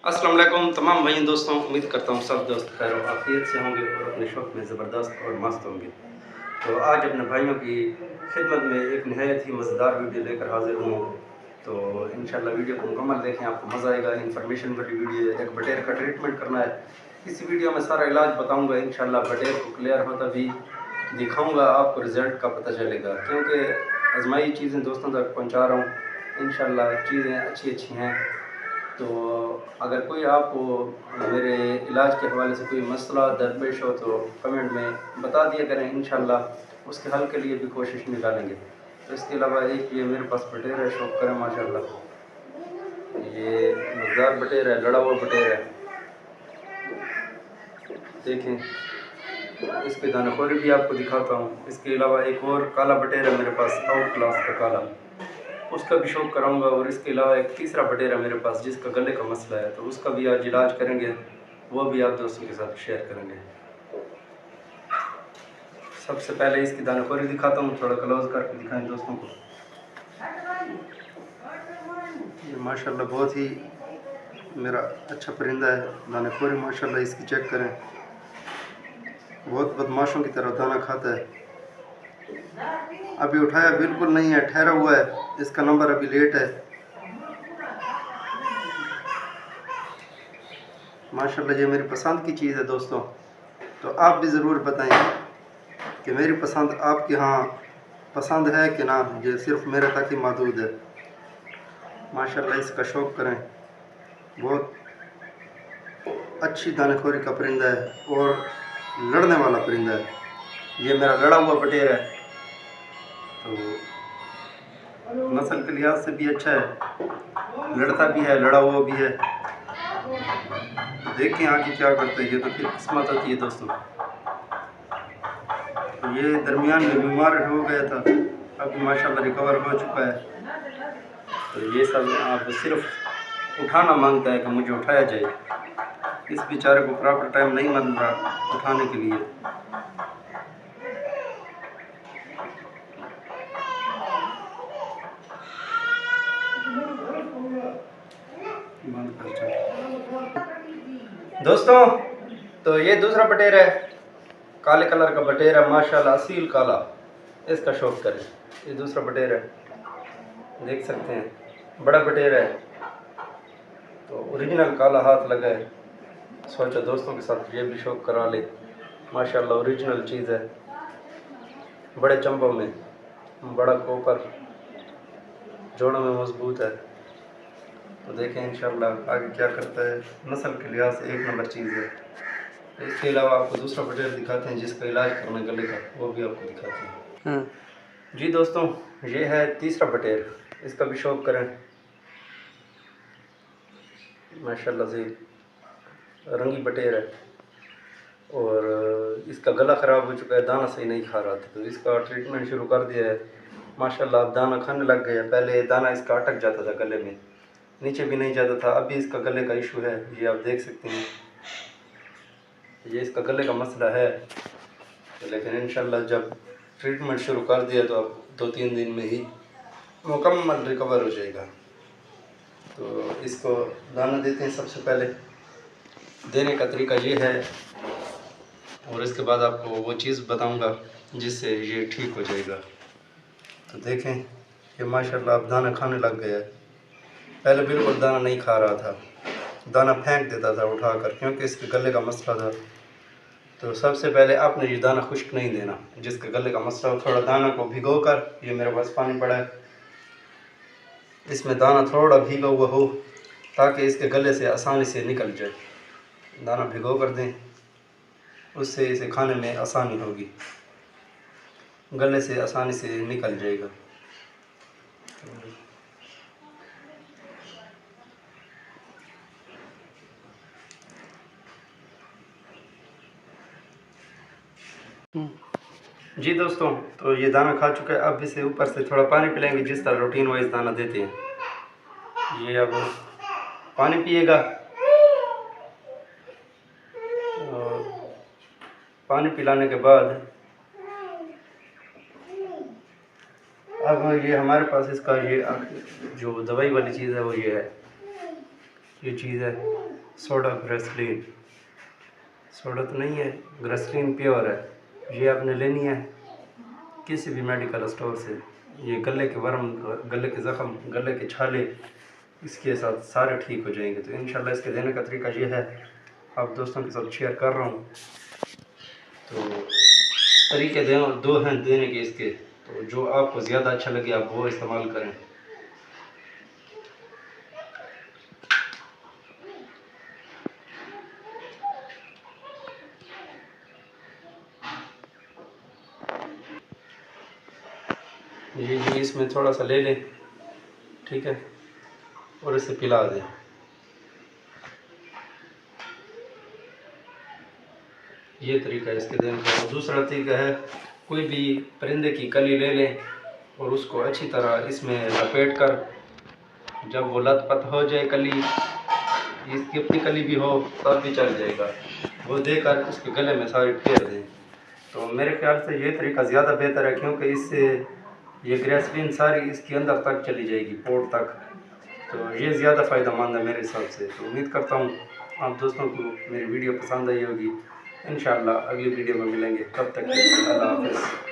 अस्सलाम वालेकुम तमाम भाई दोस्तों, उम्मीद करता हूँ सब दोस्त खैर और आफियत से होंगे और अपने शौक़ में ज़बरदस्त और मस्त होंगे। तो आज अपने भाइयों की खिदमत में एक नहायत ही मज़ेदार वीडियो लेकर हाज़िर हूँ। तो इंशाल्लाह वीडियो को मुकम्मल देखें, आपको मज़ा आएगा। इन्फॉर्मेशन भरी वीडियो है। एक बटेर का ट्रीटमेंट करना है, इस वीडियो में सारा इलाज बताऊँगा। इंशाल्लाह बटेर को क्लियर होता भी दिखाऊँगा, आपको रिज़ल्ट का पता चलेगा, क्योंकि आज़माई चीज़ें दोस्तों तक पहुँचा रहा हूँ। इंशाल्लाह चीज़ें अच्छी हैं। तो अगर कोई आपको मेरे इलाज के हवाले से कोई मसला दरपेश हो तो कमेंट में बता दिया करें, इंशाल्लाह उसके हल के लिए भी कोशिश निकालेंगे। तो इसके अलावा एक ये मेरे पास बटेर है, शौक करें माशाल्लाह, ये मज़ेदार बटेर है, लड़ा हुआ बटेर है। देखें इसके दानाखोरी भी आपको दिखाता हूँ। इसके अलावा एक और काला बटेर है मेरे पास, आउट क्लास का काला, उसका भी शौक कराऊंगा। और इसके अलावा एक तीसरा बटेर है मेरे पास जिसका गले का मसला है, तो उसका भी आज इलाज करेंगे, वो भी आप दोस्तों के साथ शेयर करेंगे। सबसे पहले इसकी दानाखोरी दिखाता हूँ, थोड़ा क्लोज करके दिखाएं दोस्तों को। ये माशाल्लाह बहुत ही मेरा अच्छा परिंदा है। दानाखोरी माशाल्लाह इसकी चेक करें, बहुत बदमाशों की तरह दाना खाता है। अभी उठाया बिल्कुल नहीं है, ठहरा हुआ है, इसका नंबर अभी लेट है। माशाल्लाह ये मेरी पसंद की चीज़ है दोस्तों। तो आप भी ज़रूर बताएं कि मेरी पसंद आपके यहाँ पसंद है कि ना, ये सिर्फ मेरे तक ही महदूद है। माशाल्लाह इसका शौक़ करें, बहुत अच्छी दानाखोरी का परिंदा है और लड़ने वाला परिंदा है। ये मेरा लड़ा हुआ बटेर है, तो नस्ल के लिहाज से भी अच्छा है, लड़ता भी है, लड़ा हुआ भी है। देखें आगे क्या करते हैं, ये तो फिर किस्मत होती है दोस्तों। तो ये दरमियान में बीमार हो गया था, अभी माशाल्लाह रिकवर हो चुका है। तो ये सब आप सिर्फ उठाना मांगता है कि मुझे उठाया जाए। इस बेचारे को प्रॉपर टाइम नहीं मिल रहा उठाने के लिए। दोस्तों तो ये दूसरा बटेर है, काले कलर का बटेर है माशाल्लाह, असील काला। इसका शौक करें, ये दूसरा बटेर है, देख सकते हैं, बड़ा बटेर है। तो ओरिजिनल काला हाथ लगा है, सोचा दोस्तों के साथ ये भी शौक करा ले। माशाल्लाह ओरिजिनल चीज़ है, बड़े चंबों में, बड़ा कोपर, जोड़ों में मजबूत है। तो देखें इंशाल्लाह आगे क्या करता है। नस्ल के लिहाज से एक नंबर चीज़ है। इसके अलावा आपको दूसरा बटेर दिखाते हैं जिसका इलाज करना गले का, वो भी आपको दिखाते हैं। जी दोस्तों, ये है तीसरा बटेर, इसका भी शौक करें। माशाल्लाह से रंगी बटेर है और इसका गला ख़राब हो चुका है, दाना सही नहीं खा रहा था, तो इसका ट्रीटमेंट शुरू कर दिया है। माशाल्लाह अब दाना खाने लग गया। पहले दाना इसका अटक जाता था गले में, नीचे भी नहीं जाता था, अभी इसका गले का इशू है, ये आप देख सकते हैं, ये इसका गले का मसला है। लेकिन इंशाल्लाह जब ट्रीटमेंट शुरू कर दिया तो अब 2-3 दिन में ही मुकम्मल रिकवर हो जाएगा। तो इसको दाना देते हैं। सबसे पहले देने का तरीका ये है और इसके बाद आपको वो चीज़ बताऊंगा जिससे ये ठीक हो जाएगा। तो देखें ये माशाल्लाह अब दाना खाने लग गया है। पहले बिल्कुल दाना नहीं खा रहा था, दाना फेंक देता था उठाकर, क्योंकि इसके गले का मसला था। तो सबसे पहले आपने ये दाना खुश्क नहीं देना, जिसके गले का मसला हो, थोड़ा दाना को भिगो कर, ये मेरे पास पानी पड़ा है, इसमें दाना थोड़ा भीगा हुआ हो ताकि इसके गले से आसानी से निकल जाए। दाना भिगो कर दें, उससे इसे खाने में आसानी होगी, गले से आसानी से निकल जाएगा। जी दोस्तों, तो ये दाना खा चुका है, अब इसे ऊपर से थोड़ा पानी पिलाएंगे जिस तरह रूटीन वाइज दाना देते हैं। ये अब पानी पिएगा और पानी पिलाने के बाद अब ये हमारे पास इसका ये जो दवाई वाली चीज़ है वो ये है, ये चीज़ है सोडा ग्रेसलीन, सोडा तो नहीं है, ग्रेसलीन प्योर है। ये आपने लेनी है किसी भी मेडिकल स्टोर से। ये गले के वर्म, गले के ज़ख़म, गले के छाले इसके साथ सारे ठीक हो जाएंगे। तो इंशाल्लाह इसके देने का तरीका ये है, आप दोस्तों के साथ शेयर कर रहा हूँ। तो तरीके दो हैं देने के इसके, तो जो आपको ज़्यादा अच्छा लगे आप वो इस्तेमाल करें। ये इसमें थोड़ा सा ले लें, ठीक है, और इसे पिला दें। ये तरीका है इसके देने का। और दूसरा तरीका है, कोई भी परिंदे की कली ले लें और उसको अच्छी तरह इसमें लपेट कर, जब वो लथपथ हो जाए कली, इसकी अपनी कली भी हो तब भी चल जाएगा, वो देकर उसके गले में सारी फेर दें। तो मेरे ख्याल से ये तरीका ज़्यादा बेहतर है, क्योंकि इससे ये ग्रेसलीन सारी इसके अंदर तक चली जाएगी, पोट तक। तो ये ज़्यादा फ़ायदेमंद है मेरे हिसाब से। तो उम्मीद करता हूँ आप दोस्तों को मेरी वीडियो पसंद आई होगी। इंशाल्लाह अगली वीडियो में मिलेंगे, तब तक के लिए अल्लाह हाफ़िज़।